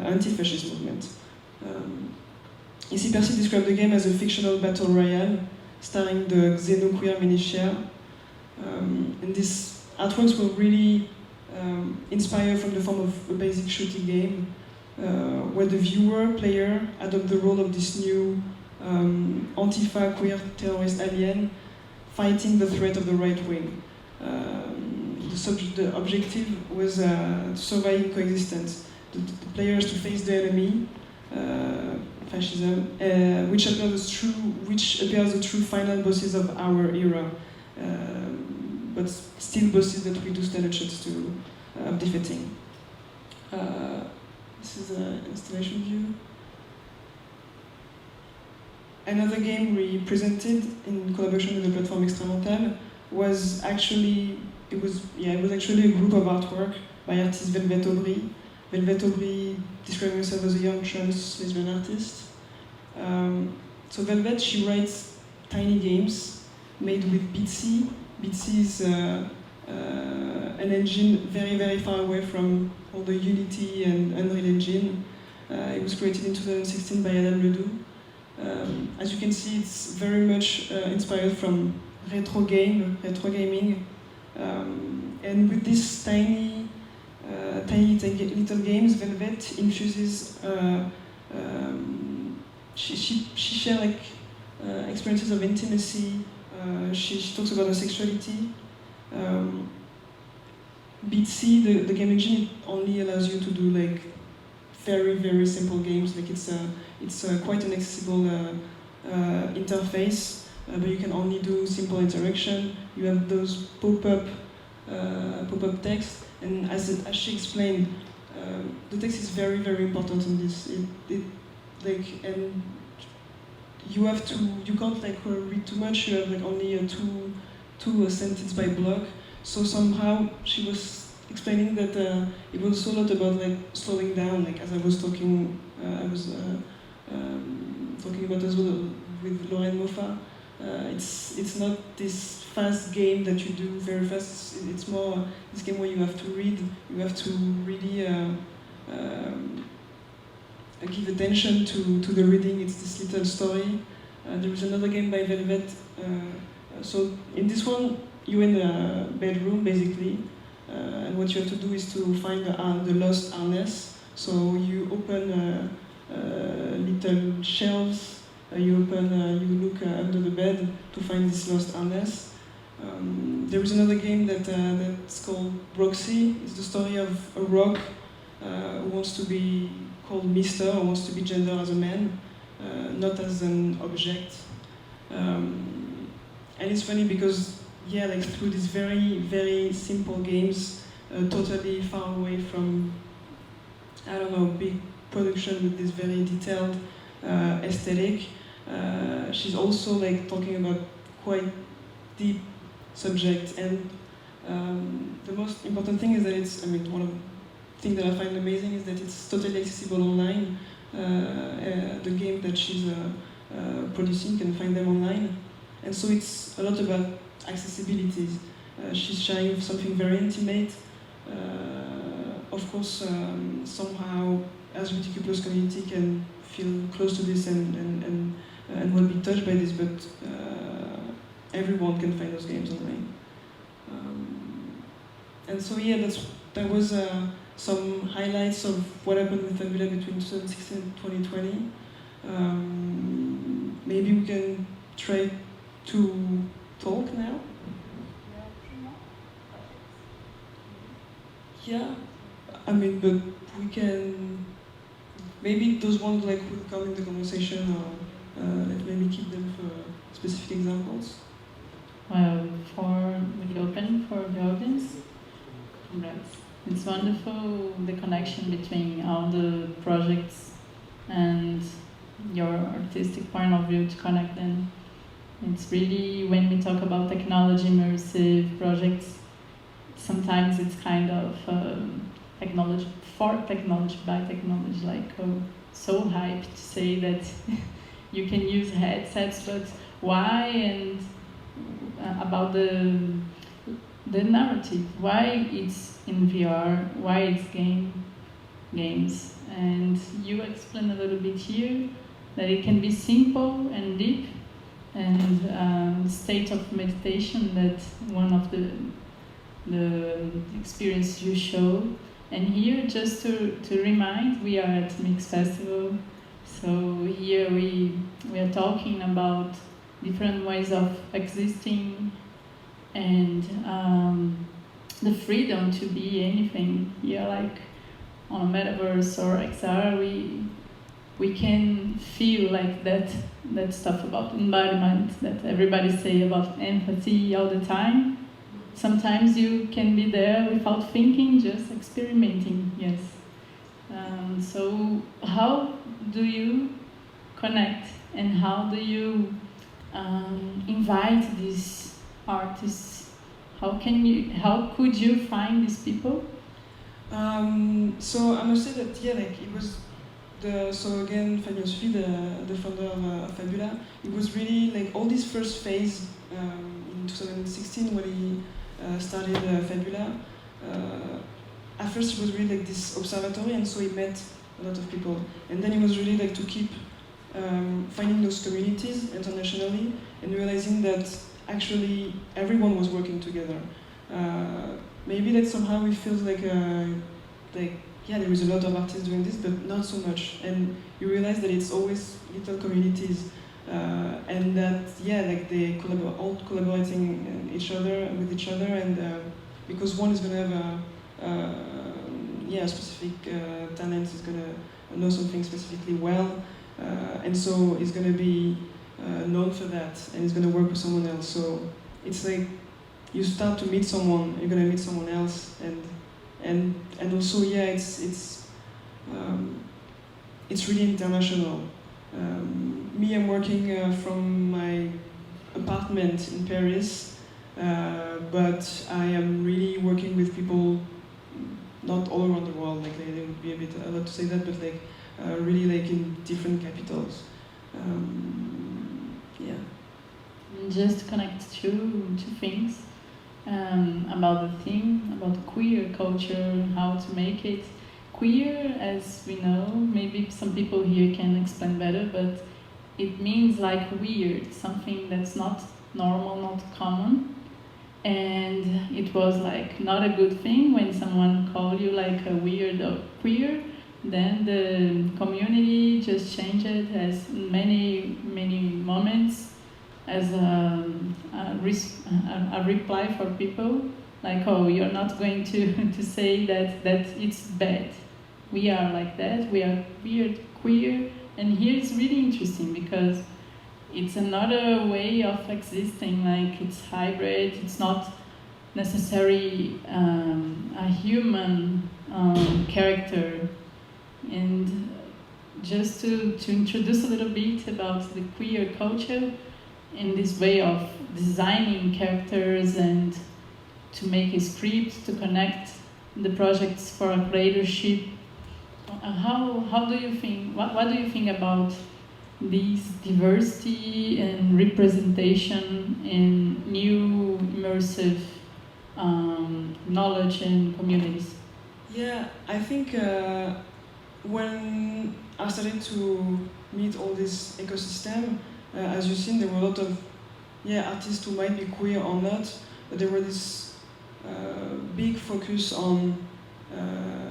anti-fascist movement. Ici, Percy described the game as a fictional battle royale starring the xenoqueer militia. And these artworks were really inspired from the form of a basic shooting game, where the player, adopt the role of this new Antifa queer terrorist alien fighting the threat of the right wing. The objective was to survive in coexistence. The players to face the enemy, fascism, which appears the true final bosses of our era, but still bosses that we do stand a chance of defeating. This is an installation view. Another game we presented in collaboration with the platform Extramontal was actually a group of artwork by artist Velvet Aubry. Velvet Aubry describing herself as a young trans lesbian artist. So Velvet, she writes tiny games made with Bitsy. Bitsy is an engine very, very far away from all the Unity and Unreal Engine. It was created in 2016 by Adam Ledoux. As you can see, it's very much inspired from retro gaming. And with these tiny little games, Velvet infuses. She shares experiences of intimacy. She talks about her sexuality. Bitsy, the game engine, it only allows you to do very, very simple games. It's quite an accessible interface, but you can only do simple interaction. You have those pop-up text, and as she explained, the text is very, very important in this. And you can't read too much. You have only two sentences by block. So somehow she was explaining that it was also a lot about slowing down. As I was talking, talking about as well with Lorraine Moffat. It's not this fast game that you do very fast. It's more this game where you have to read. You have to really give attention to the reading. It's this little story. There is another game by Velvet. So in this one, you're in a bedroom basically, and what you have to do is to find the lost harness. So you open little shelves. You look under the bed to find this lost harness. There is another game that's called Broxy. It's the story of a rock who wants to be called Mister, or wants to be gendered as a man, not as an object. And it's funny because, through these very, very simple games, totally far away from, big production with this very detailed aesthetic. She's also talking about quite deep subjects, and the most important thing is that one of the things that I find amazing is that it's totally accessible online. The game that she's producing, you can find them online, and so it's a lot about accessibility. She's sharing something very intimate. Of course, somehow LGBTQ+ community can feel close to this and will be touched by this, but everyone can find those games online. And so that was some highlights of what happened with Fabula between 2016 and 2020. Maybe we can try to talk now. Yeah, but we can. Maybe those ones will come in the conversation, or maybe keep them for specific examples. Well, we open for the audience. Congrats. It's wonderful, the connection between all the projects and your artistic point of view to connect them. It's really, when we talk about technology immersive projects, sometimes it's kind of technology for technology by technology, like so hyped to say that you can use headsets, but why? And about the narrative, why it's in VR, why it's games, and you explain a little bit here that it can be simple and deep, and state of meditation, that one of the experience you show. And here, just to remind, we are at Mix Festival, so here we are talking about different ways of existing, and the freedom to be anything. Here, like on a metaverse or XR, we can feel like that stuff about environment that everybody say about empathy all the time. Sometimes you can be there without thinking, just experimenting. Yes. So how do you connect, and how do you invite these artists? How could you find these people? So I must say that it was so again, Fabien Sufi, the founder of Fabula, it was really like all this first phase in 2016 when he started Fabula. At first it was really like this observatory, and so he met a lot of people, and then it was really like to keep finding those communities internationally and realizing that actually everyone was working together. Maybe that somehow it feels like there is a lot of artists doing this, but not so much. And you realize that it's always little communities, and that they all collaborating with each other, and because one is going to have a specific talent, is going to know something specifically well, and so it's going to be known for that, and it's going to work with someone else. So it's like you start to meet someone, you're going to meet someone else, and also it's really international. Me, I'm working from my apartment in Paris, but I am really working with people not all around the world. Like they would be a lot to say that, but really like in different capitals. Just to connect two things. About the theme, about queer culture, how to make it queer, as we know. Maybe some people here can explain better, but it means like weird, something that's not normal, not common. And it was like not a good thing when someone called you like a weird or queer. Then the community just changed it, as many moments, as a reply for people, like, oh, you're not going to say that it's bad. We are like that, we are weird, queer, and here it's really interesting because it's another way of existing, like it's hybrid, it's not necessarily a human character. And just to introduce a little bit about the queer culture, in this way of designing characters and to make a script, to connect the projects for a creatorship. How do you think, what do you think about this diversity and representation in new immersive knowledge and communities? Yeah, I think when I started to meet all this ecosystem, as you've seen, there were a lot of artists who might be queer or not, but there were this big focus on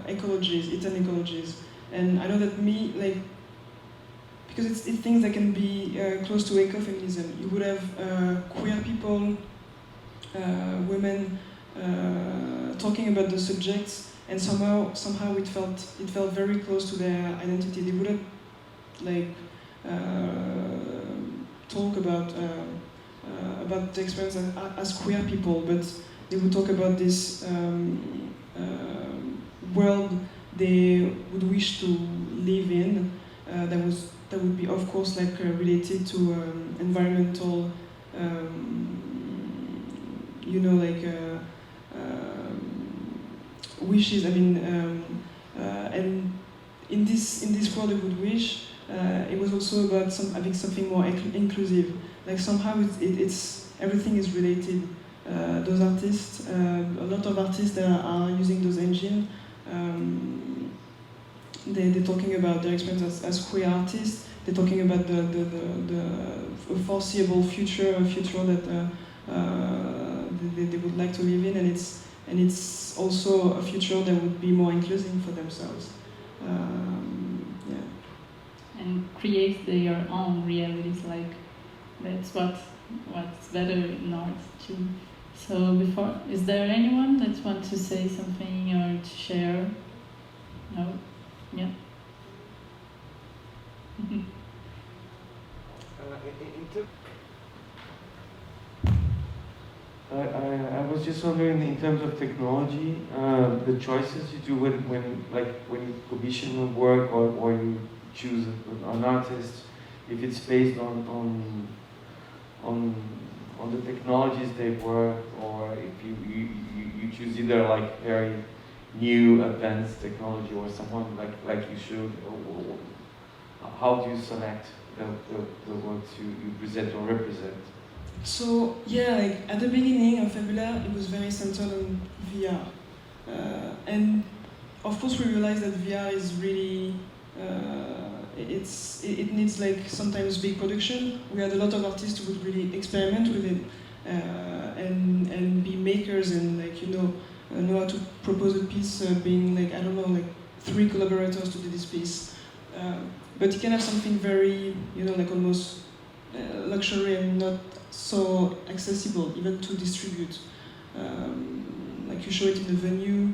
ecologies, eaten ecologies. And I know that me, because it's things that can be close to ecofeminism. You would have queer people, women talking about the subjects, and somehow it felt very close to their identity. They wouldn't talk about the experience as queer people, but they would talk about this world they would wish to live in, that would be, of course, like related to environmental, you know, like wishes. I mean, and in this world, I would wish it was also about having something more inclusive. Like somehow it's everything is related. Those artists, a lot of artists that are using those engines. They're talking about their experience as queer artists. They're talking about the foreseeable future, a future that they would like to live in, and it's also a future that would be more inclusive for themselves. Yeah. And create their own realities. Like that's what's better in art too. So before, is there anyone that wants to say something or to share? No. Yeah. I was just wondering, in terms of technology, the choices you do when you commission a work or you choose an artist, if it's based on the technologies they work, or if you choose either like very new advanced technology or someone like you should, or how do you select the works you present or represent? So yeah, like at the beginning of Fabula, it was very centered on VR, and of course we realized that VR is really it needs like sometimes big production. We had a lot of artists who would really experiment with it and be makers and like know how to propose a piece, being like, I don't know, like 3 collaborators to do this piece. But you can have something very, like almost luxury and not so accessible, even to distribute. Like you show it in a venue,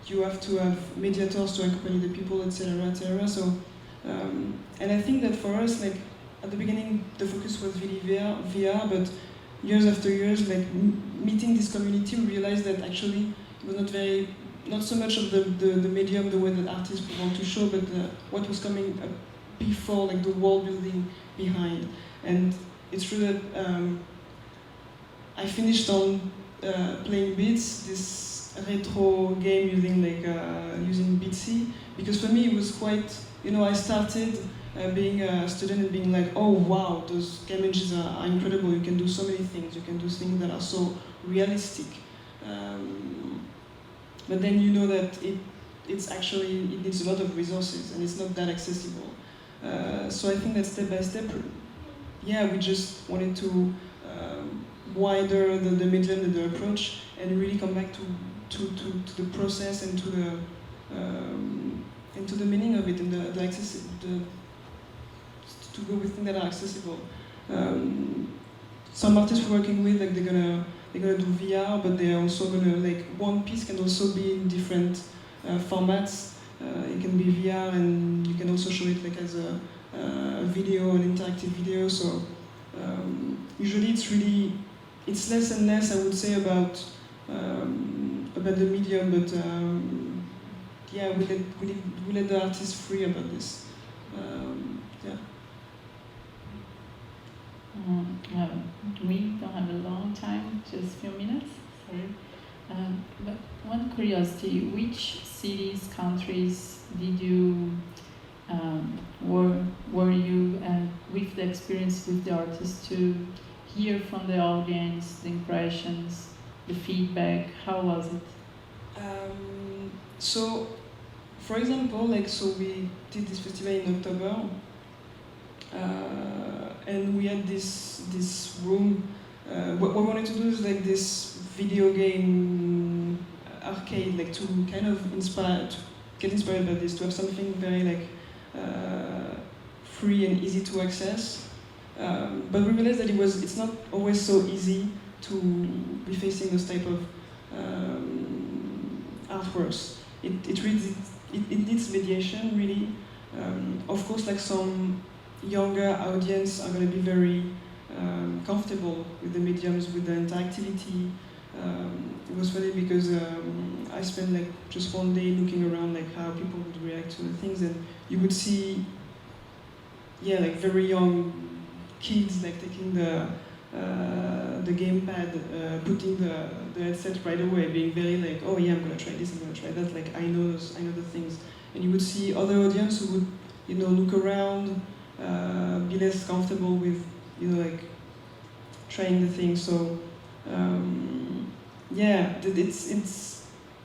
you have to have mediators to accompany the people, etc., etc. So, and I think that for us, like at the beginning, the focus was really VR, but years after years, like meeting this community, we realized that actually it was not so much of the medium, the way that artists want to show, but what was coming before, like the world building behind. And it's true that I finished on playing Beats, this retro game using Beatsy, because for me it was quite, I started being a student and being like, oh wow, those game engines are incredible, you can do so many things, you can do things that are so realistic. But then you know that it needs a lot of resources and it's not that accessible. So I think that step by step, we just wanted to wider the medium and the approach and really come back to the process and to the meaning of it and to go with things that are accessible. Some artists we're working with, like they're gonna do VR, but they're also gonna, like, one piece can also be in different formats. It can be VR, and you can also show it like as a video, an interactive video. So usually it's less and less, I would say, about the medium, but we let the artists free about this. We don't have a long time, just a few minutes, sorry. But one curiosity, which cities, countries did you, were you with the experience with the artists to hear from the audience, the impressions, the feedback? How was it? So, for example, we did this festival in October, and we had this room. What we wanted to do is like this video game arcade, like to kind of get inspired by this, to have something very free and easy to access. But we realized that it's not always so easy to be facing those type of artworks. It needs mediation, really. Of course, like some younger audience are going to be very comfortable with the mediums, with the interactivity. it was funny because I spent like just one day looking around like how people would react to the things, and you would see, yeah, like very young kids like taking the gamepad, putting the headset right away, being very like, oh yeah, I'm gonna try this, I'm gonna try that. Like I know the things, and you would see other audience who would, you know, look around, be less comfortable with, you know, like trying the thing. So yeah, it's.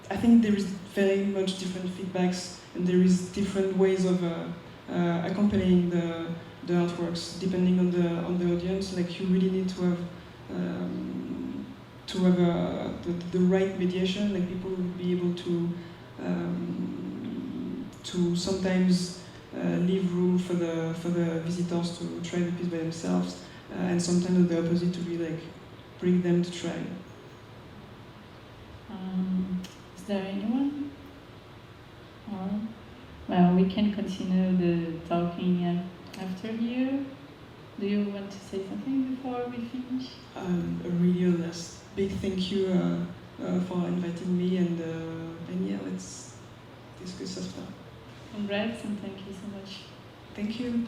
I think there is very much different feedbacks, and there is different ways of accompanying the artworks depending on the audience. Like you really need to have the right mediation. Like people will be able to sometimes leave room for the visitors to try the piece by themselves, and sometimes the opposite, to be like bring them to try. Is there anyone? Well, we can continue the talking after here. Do you want to say something before we finish? A really last big thank you for inviting me, and yeah, let's discuss after. Congrats and thank you so much. Thank you.